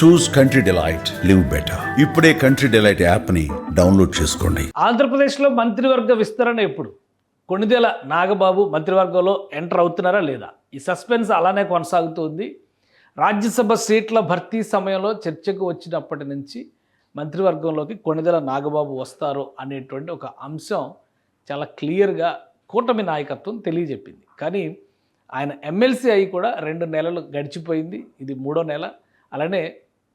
చూస్ country delight, live better. ఇప్పుడే country delight యాప్ని download చేసుకోండి. ఆంధ్రప్రదేశ్లో మంత్రివర్గ విస్తరణ ఎప్పుడు? కొణిదెల నాగబాబు మంత్రివర్గంలో ఎంటర్ అవుతున్నారా లేదా? ఈ సస్పెన్స్ అలానే కొనసాగుతుంది. రాజ్యసభ సీట్ల భర్తీ సమయంలో చర్చకు వచ్చినప్పటి నుంచి మంత్రివర్గంలోకి కొణిదెల నాగబాబు వస్తారు అనేటువంటి ఒక అంశం చాలా క్లియర్గా కూటమి నాయకత్వం తెలియజెప్పింది. కానీ ఆయన ఎమ్మెల్సీ అయి కూడా 2 నెలలు గడిచిపోయింది. ఇది 3వ నెల. అలానే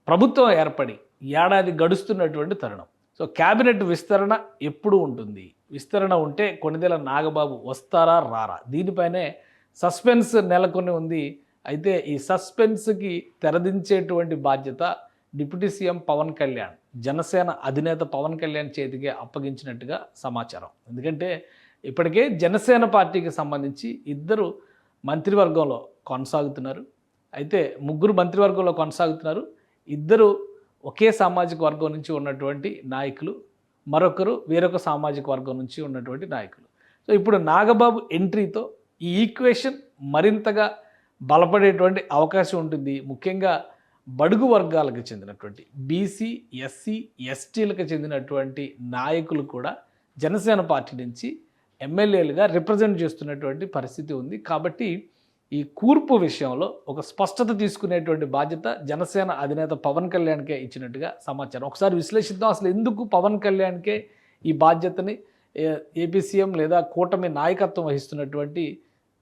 ప్రభుత్వం ఏర్పడి ఏడాది గడుస్తున్నటువంటి తరుణం. సో క్యాబినెట్ విస్తరణ ఎప్పుడు ఉంటుంది? విస్తరణ ఉంటే కొణిదెల నాగబాబు వస్తారా రారా? దీనిపైనే సస్పెన్స్ నెలకొని ఉంది. అయితే ఈ సస్పెన్స్కి తెరదించేటువంటి బాధ్యత డిప్యూటీ సీఎం పవన్ కళ్యాణ్, జనసేన అధినేత పవన్ కళ్యాణ్ చేతికే అప్పగించినట్టుగా సమాచారం. ఎందుకంటే ఇప్పటికే జనసేన పార్టీకి సంబంధించి 2 మంత్రివర్గంలో కొనసాగుతున్నారు. అయితే 3 మంత్రివర్గంలో కొనసాగుతున్నారు. 2 ఒకే సామాజిక వర్గం నుంచి ఉన్నటువంటి నాయకులు, మరొకరు వేరొక సామాజిక వర్గం నుంచి ఉన్నటువంటి నాయకులు. సో ఇప్పుడు నాగబాబు ఎంట్రీతో ఈ ఈక్వేషన్ మరింతగా బలపడేటువంటి అవకాశం ఉంటుంది. ముఖ్యంగా బడుగు వర్గాలకు చెందినటువంటి బీసీ, ఎస్సీ, ఎస్టీలకు చెందినటువంటి నాయకులు కూడా జనసేన పార్టీ నుంచి ఎమ్మెల్యేలుగా రిప్రజెంట్ చేస్తున్నటువంటి పరిస్థితి ఉంది. కాబట్టి ఈ కూర్పు విషయంలో ఒక స్పష్టత తీసుకునేటువంటి బాధ్యత జనసేన అధినేత పవన్ కళ్యాణ్కే ఇచ్చినట్టుగా సమాచారం. ఒకసారి విశ్లేషిద్దాం, అసలు ఎందుకు పవన్ కళ్యాణ్కే ఈ బాధ్యతని ఏపీ సీఎం లేదా కూటమి నాయకత్వం వహిస్తున్నటువంటి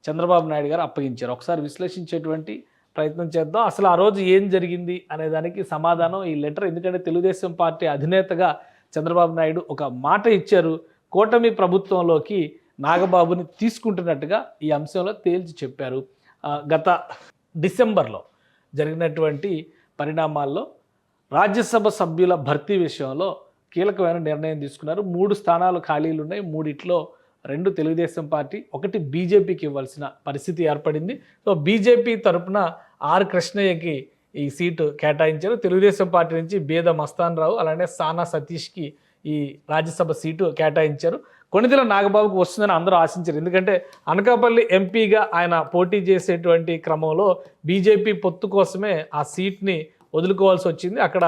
చంద్రబాబు నాయుడు గారు అప్పగించారు. ఒకసారి విశ్లేషించేటువంటి ప్రయత్నం చేద్దాం. అసలు ఆ రోజు ఏం జరిగింది అనే దానికి సమాధానం ఈ లెటర్. ఎందుకంటే తెలుగుదేశం పార్టీ అధినేతగా చంద్రబాబు నాయుడు ఒక మాట ఇచ్చారు. కూటమి ప్రభుత్వంలోకి నాగబాబుని తీసుకుంటున్నట్టుగా ఈ అంశంలో తేల్చి చెప్పారు. గత డిసెంబర్లో జరిగినటువంటి పరిణామాల్లో రాజ్యసభ సభ్యుల భర్తీ విషయంలో కీలకమైన నిర్ణయం తీసుకున్నారు. 3 స్థానాలు ఖాళీలు ఉన్నాయి. 3 2 తెలుగుదేశం పార్టీ, 1 బీజేపీకి ఇవ్వాల్సిన పరిస్థితి ఏర్పడింది. సో బీజేపీ తరపున ఆర్ కృష్ణయ్యకి ఈ సీటు కేటాయించారు. తెలుగుదేశం పార్టీ నుంచి బేద మస్తాన్ రావు అలానే సానా సతీష్కి ఈ రాజ్యసభ సీటు కేటాయించారు. కొణిదెల నాగబాబుకు వస్తుందని అందరూ ఆశించారు. ఎందుకంటే అనకాపల్లి ఎంపీగా ఆయన పోటీ చేసేటువంటి క్రమంలో బీజేపీ పొత్తు కోసమే ఆ సీట్ని వదులుకోవాల్సి వచ్చింది. అక్కడ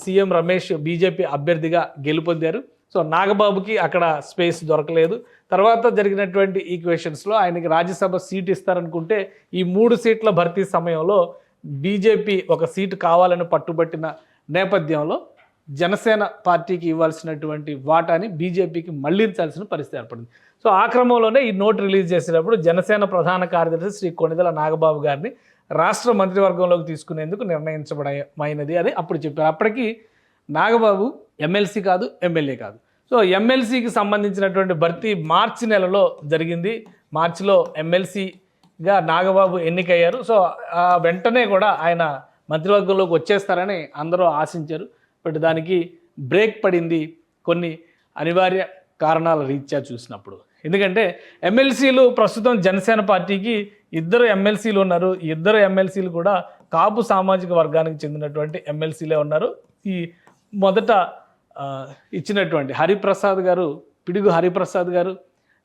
సీఎం రమేష్ బీజేపీ అభ్యర్థిగా గెలుపొందారు. సో నాగబాబుకి అక్కడ స్పేస్ దొరకలేదు. తర్వాత జరిగినటువంటి ఈక్వేషన్స్లో ఆయనకి రాజ్యసభ సీట్ ఇస్తారనుకుంటే ఈ 3 సీట్ల భర్తీ సమయంలో బీజేపీ ఒక సీటు కావాలని పట్టుబట్టిన నేపథ్యంలో జనసేన పార్టీకి ఇవ్వాల్సినటువంటి వాటాని బీజేపీకి మళ్లించాల్సిన పరిస్థితి ఏర్పడింది. సో ఆ క్రమంలోనే ఈ నోట్ రిలీజ్ చేసేటప్పుడు జనసేన ప్రధాన కార్యదర్శి శ్రీ కొణిదెల నాగబాబు గారిని రాష్ట్ర మంత్రివర్గంలోకి తీసుకునేందుకు నిర్ణయించబడమైనది అని అప్పుడు చెప్పారు. అప్పటికి నాగబాబు ఎమ్మెల్సీ కాదు, ఎమ్మెల్యే కాదు. సో ఎమ్మెల్సీకి సంబంధించినటువంటి భర్తీ మార్చి నెలలో జరిగింది. మార్చిలో ఎమ్మెల్సీగా నాగబాబు ఎన్నికయ్యారు. సో వెంటనే కూడా ఆయన మంత్రివర్గంలోకి వచ్చేస్తారని అందరూ ఆశించారు. బట్ దానికి బ్రేక్ పడింది కొన్ని అనివార్య కారణాల రీత్యా చూసినప్పుడు. ఎందుకంటే ఎమ్మెల్సీలు ప్రస్తుతం జనసేన పార్టీకి 2 ఎమ్మెల్సీలు ఉన్నారు. 2 ఎమ్మెల్సీలు కూడా కాపు సామాజిక వర్గానికి చెందినటువంటి ఎమ్మెల్సీలే ఉన్నారు. ఈ మొదట ఇచ్చినటువంటి హరిప్రసాద్ గారు, పిడుగు హరిప్రసాద్ గారు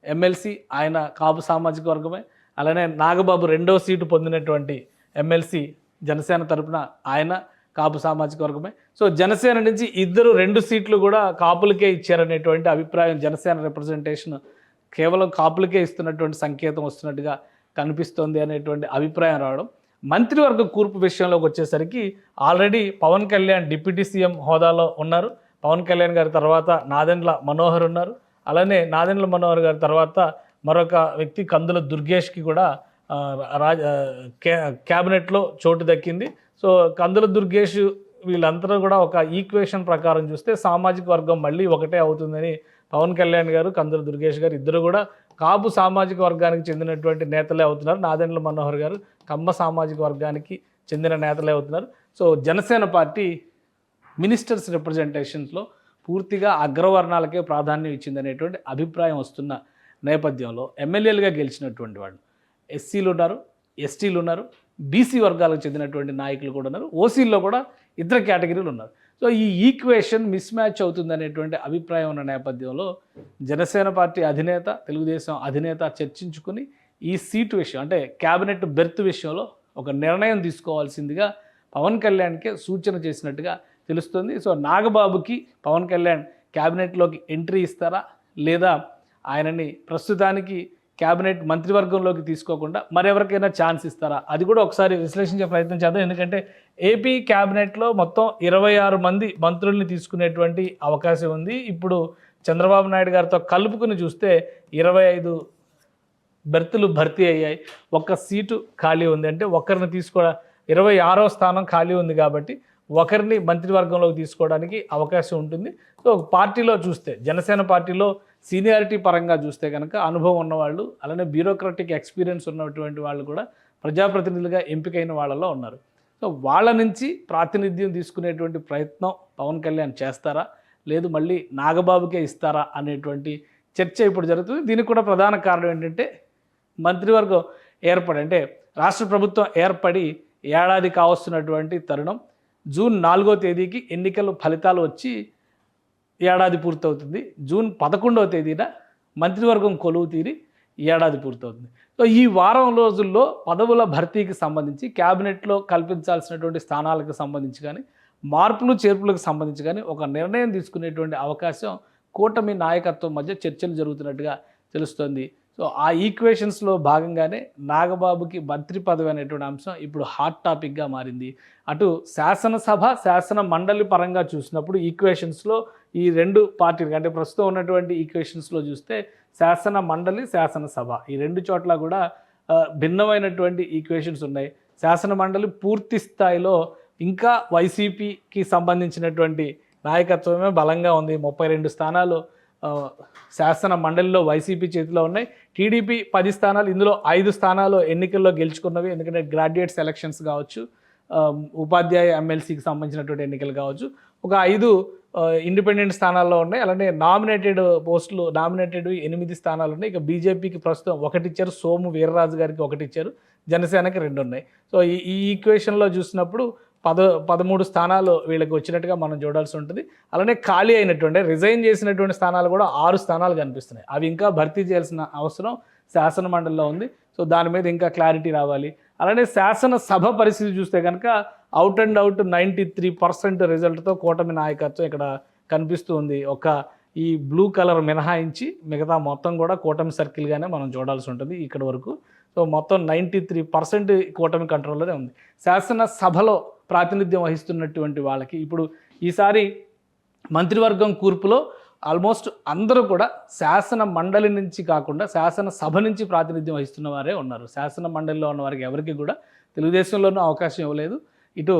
ఎమ్మెల్సీ, ఆయన కాపు సామాజిక వర్గమే. అలానే నాగబాబు 2వ సీటు పొందినటువంటి ఎమ్మెల్సీ జనసేన తరపున ఆయన కాపు సామాజిక వర్గమే. సో జనసేన నుంచి 2 సీట్లు కూడా కాపులకే ఇచ్చారనేటువంటి అభిప్రాయం, జనసేన రిప్రజెంటేషన్ కేవలం కాపులకే ఇస్తున్నటువంటి సంకేతం వస్తున్నట్టుగా కనిపిస్తోంది అనేటువంటి అభిప్రాయం రావడం. మంత్రివర్గ కూర్పు విషయంలోకి వచ్చేసరికి already Pawan Kalyan deputy CM హోదాలో ఉన్నారు. పవన్ కళ్యాణ్ గారి తర్వాత నాదెండ్ల మనోహర్ ఉన్నారు. అలానే నాదెండ్ల మనోహర్ గారి తర్వాత మరొక వ్యక్తి కందుల దుర్గేష్కి కూడా క్యాబినెట్లో చోటు దక్కింది. సో కందుల దుర్గేష్ వీళ్ళందరూ కూడా ఒక ఈక్వేషన్ ప్రకారం చూస్తే సామాజిక వర్గం మళ్ళీ ఒకటే అవుతుందని పవన్ కళ్యాణ్ గారు, కందుల దుర్గేష్ గారు 2 కూడా కాపు సామాజిక వర్గానికి చెందినటువంటి నేతలే అవుతున్నారు. నాదెండ్ల మనోహర్ గారు కమ్మ సామాజిక వర్గానికి చెందిన నేతలే అవుతున్నారు. సో జనసేన పార్టీ మినిస్టర్స్ రిప్రజెంటేషన్స్లో పూర్తిగా అగ్రవర్ణాలకే ప్రాధాన్యం ఇచ్చిందనేటువంటి అభిప్రాయం వస్తున్న నేపథ్యంలో ఎమ్మెల్యేలుగా గెలిచినటువంటి వాళ్ళు ఎస్సీలు ఉన్నారు, ఎస్టీలు ఉన్నారు, బీసీ వర్గాలకు చెందినటువంటి నాయకులు కూడా ఉన్నారు, ఓసీల్లో కూడా ఇతర కేటగిరీలు ఉన్నారు. సో ఈ ఈక్వేషన్ మిస్ మ్యాచ్ అవుతుందనేటువంటి అభిప్రాయం ఉన్న నేపథ్యంలో జనసేన పార్టీ అధినేత, తెలుగుదేశం అధినేత చర్చించుకుని ఈ సీటు విషయం అంటే క్యాబినెట్ బెర్త్ విషయంలో ఒక నిర్ణయం తీసుకోవాల్సిందిగా పవన్ కళ్యాణ్కే సూచన చేసినట్టుగా తెలుస్తుంది. సో నాగబాబుకి పవన్ కళ్యాణ్ క్యాబినెట్లోకి ఎంట్రీ ఇస్తారా, లేదా ఆయనని ప్రస్తుతానికి క్యాబినెట్ మంత్రివర్గంలోకి తీసుకోకుండా మరెవరికైనా ఛాన్స్ ఇస్తారా, అది కూడా ఒకసారి విశ్లేషించే ప్రయత్నం చేద్దాం. ఎందుకంటే ఏపీ క్యాబినెట్లో మొత్తం 26 మంది మంత్రుల్ని తీసుకునేటువంటి అవకాశం ఉంది. ఇప్పుడు చంద్రబాబు నాయుడు గారితో కలుపుకుని చూస్తే 25 బెర్తులు భర్తీ అయ్యాయి, ఒక్క సీటు ఖాళీ ఉంది. అంటే ఒకరిని 26వ స్థానం ఖాళీ ఉంది కాబట్టి ఒకరిని మంత్రివర్గంలోకి తీసుకోవడానికి అవకాశం ఉంటుంది. సో పార్టీలో చూస్తే జనసేన పార్టీలో సీనియారిటీ పరంగా చూస్తే కనుక అనుభవం ఉన్నవాళ్ళు, అలానే బ్యూరోక్రటిక్ ఎక్స్పీరియన్స్ ఉన్నటువంటి వాళ్ళు కూడా ప్రజాప్రతినిధులుగా ఎంపికైన వాళ్ళలో ఉన్నారు. సో వాళ్ళ నుంచి ప్రాతినిధ్యం తీసుకునేటువంటి ప్రయత్నం పవన్ కళ్యాణ్ చేస్తారా, లేదు మళ్ళీ నాగబాబుకే ఇస్తారా అనేటువంటి చర్చ ఇప్పుడు జరుగుతుంది. దీనికి కూడా ప్రధాన కారణం ఏంటంటే మంత్రివర్గం ఏర్పడి, అంటే రాష్ట్ర ప్రభుత్వం ఏర్పడి ఏడాది కావస్తున్నటువంటి తరుణం. జూన్ 4వ తేదీకి ఎన్నికల ఫలితాలు వచ్చి ఏడాది పూర్తవుతుంది. జూన్ 11వ తేదీన మంత్రివర్గం కొలువు తీరి ఏడాది పూర్తవుతుంది. సో ఈ వారం రోజుల్లో పదవుల భర్తీకి సంబంధించి క్యాబినెట్లో కల్పించాల్సినటువంటి స్థానాలకు సంబంధించి కానీ, మార్పులు చేర్పులకు సంబంధించి కానీ ఒక నిర్ణయం తీసుకునేటువంటి అవకాశం కూటమి నాయకత్వం మధ్య చర్చలు జరుగుతున్నట్టుగా తెలుస్తోంది. సో ఆ ఈక్వేషన్స్లో భాగంగానే నాగబాబుకి మంత్రి పదవి అనేటువంటి అంశం ఇప్పుడు హాట్ టాపిక్గా మారింది. అటు శాసనసభ, శాసన మండలి పరంగా చూసినప్పుడు ఈక్వేషన్స్లో ఈ రెండు పార్టీలు, అంటే ప్రస్తుతం ఉన్నటువంటి ఈక్వేషన్స్లో చూస్తే శాసన మండలి, శాసనసభ ఈ రెండు చోట్ల కూడా భిన్నమైనటువంటి ఈక్వేషన్స్ ఉన్నాయి. శాసన మండలి పూర్తి స్థాయిలో ఇంకా వైసీపీకి సంబంధించినటువంటి నాయకత్వమే బలంగా ఉంది. 32 స్థానాలు శాసన మండలిలో వైసీపీ చేతిలో ఉన్నాయి. టీడీపీ 10 స్థానాలు, ఇందులో 5 స్థానాలు ఎన్నికల్లో గెలుచుకున్నవి. ఎందుకంటే గ్రాడ్యుయేట్స్ ఎలక్షన్స్ కావచ్చు, ఉపాధ్యాయ ఎమ్మెల్సీకి సంబంధించినటువంటి ఎన్నికలు కావచ్చు, ఒక 5 ఇండిపెండెంట్ స్థానాల్లో ఉన్నాయి. అలానే నామినేటెడ్ పోస్టులు, నామినేటెడ్ 8 స్థానాలు ఉన్నాయి. ఇక బీజేపీకి ప్రస్తుతం 1 ఇచ్చారు, సోము వీర్రాజు గారికి 1 ఇచ్చారు, జనసేనకి 2 ఉన్నాయి. సో ఈ ఈక్వేషన్లో చూసినప్పుడు 13 స్థానాలు వీళ్ళకి వచ్చినట్టుగా మనం చూడాల్సి ఉంటుంది. అలానే ఖాళీ అయినటువంటి, రిజైన్ చేసినటువంటి స్థానాలు కూడా 6 స్థానాలు కనిపిస్తున్నాయి. అవి ఇంకా భర్తీ చేయాల్సిన అవసరం శాసన మండలిలో ఉంది. సో దాని మీద ఇంకా క్లారిటీ రావాలి. అలానే శాసనసభ పరిస్థితి చూస్తే కనుక అవుట్ అండ్ అవుట్ 93% రిజల్ట్తో కూటమి నాయకత్వం ఇక్కడ కనిపిస్తూ ఉంది. ఈ బ్లూ కలర్ మినహాయించి మిగతా మొత్తం కూడా కూటమి సర్కిల్గానే మనం చూడాల్సి ఉంటుంది ఇక్కడ వరకు. సో మొత్తం 93% కూటమి కంట్రోల్లోనే ఉంది. శాసనసభలో ప్రాతినిధ్యం వహిస్తున్నటువంటి వాళ్ళకి ఇప్పుడు ఈసారి మంత్రివర్గం కూర్పులో ఆల్మోస్ట్ అందరూ కూడా శాసన మండలి నుంచి కాకుండా శాసనసభ నుంచి ప్రాతినిధ్యం వహిస్తున్న వారే ఉన్నారు. శాసన మండలిలో ఉన్న వారికి ఎవరికి కూడా తెలుగుదేశంలోనూ అవకాశం ఇవ్వలేదు, ఇటు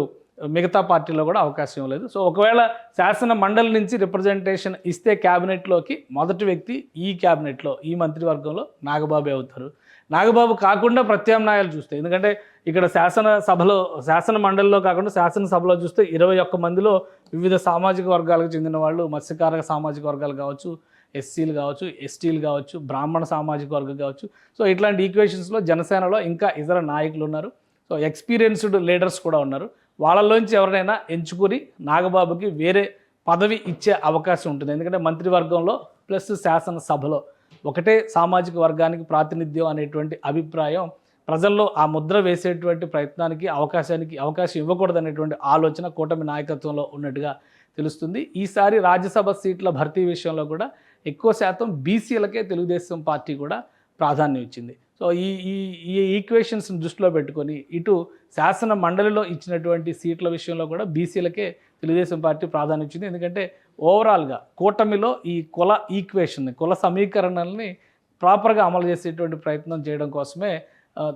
మిగతా పార్టీలో కూడా అవకాశం ఇవ్వలేదు. సో ఒకవేళ శాసన మండలి నుంచి రిప్రజెంటేషన్ ఇస్తే క్యాబినెట్లోకి మొదటి వ్యక్తి ఈ క్యాబినెట్లో, ఈ మంత్రివర్గంలో నాగబాబే అవుతారు. నాగబాబు కాకుండా ప్రత్యామ్నాయాలు చూస్తే, ఎందుకంటే ఇక్కడ శాసన మండలిలో కాకుండా శాసనసభలో చూస్తే 21 మందిలో వివిధ సామాజిక వర్గాలకు చెందిన వాళ్ళు, మత్స్యకార సామాజిక వర్గాలు కావచ్చు, ఎస్సీలు కావచ్చు, ఎస్టీలు కావచ్చు, బ్రాహ్మణ సామాజిక వర్గం కావచ్చు. సో ఇట్లాంటి ఈక్వేషన్స్లో జనసేనలో ఇంకా ఇతర నాయకులు ఉన్నారు. సో ఎక్స్పీరియన్స్డ్ లీడర్స్ కూడా ఉన్నారు. వాళ్ళలోంచి ఎవరినైనా ఎంచుకుని నాగబాబుకి వేరే పదవి ఇచ్చే అవకాశం ఉంటుంది. ఎందుకంటే మంత్రివర్గంలో ప్లస్ శాసనసభలో ఒకటే సామాజిక వర్గానికి ప్రాతినిధ్యం అనేటువంటి అభిప్రాయం ప్రజల్లో ఆ ముద్ర వేసేటువంటి ప్రయత్నానికి అవకాశం ఇవ్వకూడదనేటువంటి ఆలోచన కూటమి నాయకత్వంలో ఉన్నట్టుగా తెలుస్తుంది. ఈసారి రాజ్యసభ సీట్ల భర్తీ విషయంలో కూడా ఎక్కువ శాతం బీసీలకే తెలుగుదేశం పార్టీ కూడా ప్రాధాన్యం ఇచ్చింది. సో ఈ ఈక్వేషన్స్ని దృష్టిలో పెట్టుకొని ఇటు శాసన మండలిలో ఇచ్చినటువంటి సీట్ల విషయంలో కూడా బీసీలకే తెలుగుదేశం పార్టీ ప్రాధాన్యం ఇచ్చింది. ఎందుకంటే ఓవరాల్గా కూటమిలో ఈ కుల సమీకరణల్ని ప్రాపర్గా అమలు చేసేటువంటి ప్రయత్నం చేయడం కోసమే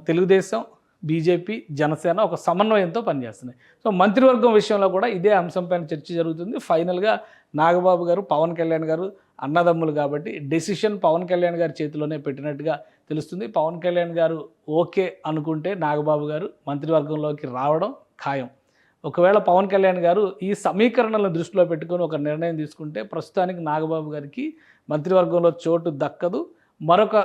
తెలుగుదేశం, బీజేపీ, జనసేన ఒక సమన్వయంతో పనిచేస్తున్నాయి. సో మంత్రివర్గం విషయంలో కూడా ఇదే అంశంపైన చర్చ జరుగుతుంది. ఫైనల్గా నాగబాబు గారు, పవన్ కళ్యాణ్ గారు అన్నదమ్ములు కాబట్టి డెసిషన్ పవన్ కళ్యాణ్ గారి చేతిలోనే పెట్టినట్టుగా తెలుస్తుంది. పవన్ కళ్యాణ్ గారు ఓకే అనుకుంటే నాగబాబు గారు మంత్రివర్గంలోకి రావడం ఖాయం. ఒకవేళ పవన్ కళ్యాణ్ గారు ఈ సమీకరణలను దృష్టిలో పెట్టుకొని ఒక నిర్ణయం తీసుకుంటే ప్రస్తుతానికి నాగబాబు గారికి మంత్రివర్గంలో చోటు దక్కదు. మరొక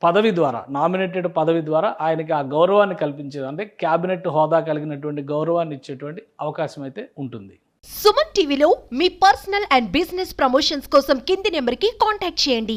పదవి ద్వారా, నామినేటెడ్ పదవి ద్వారా ఆయనకి ఆ గౌరవాన్ని కల్పించేది, అంటే క్యాబినెట్ హోదా కలిగినటువంటి గౌరవాన్ని ఇచ్చేటువంటి అవకాశం అయితే ఉంటుంది. సుమన్ టీవీలో మీ పర్సనల్ అండ్ బిజినెస్ ప్రమోషన్స్ కోసం కింది నెంబర్కి కాంటాక్ట్ చేయండి.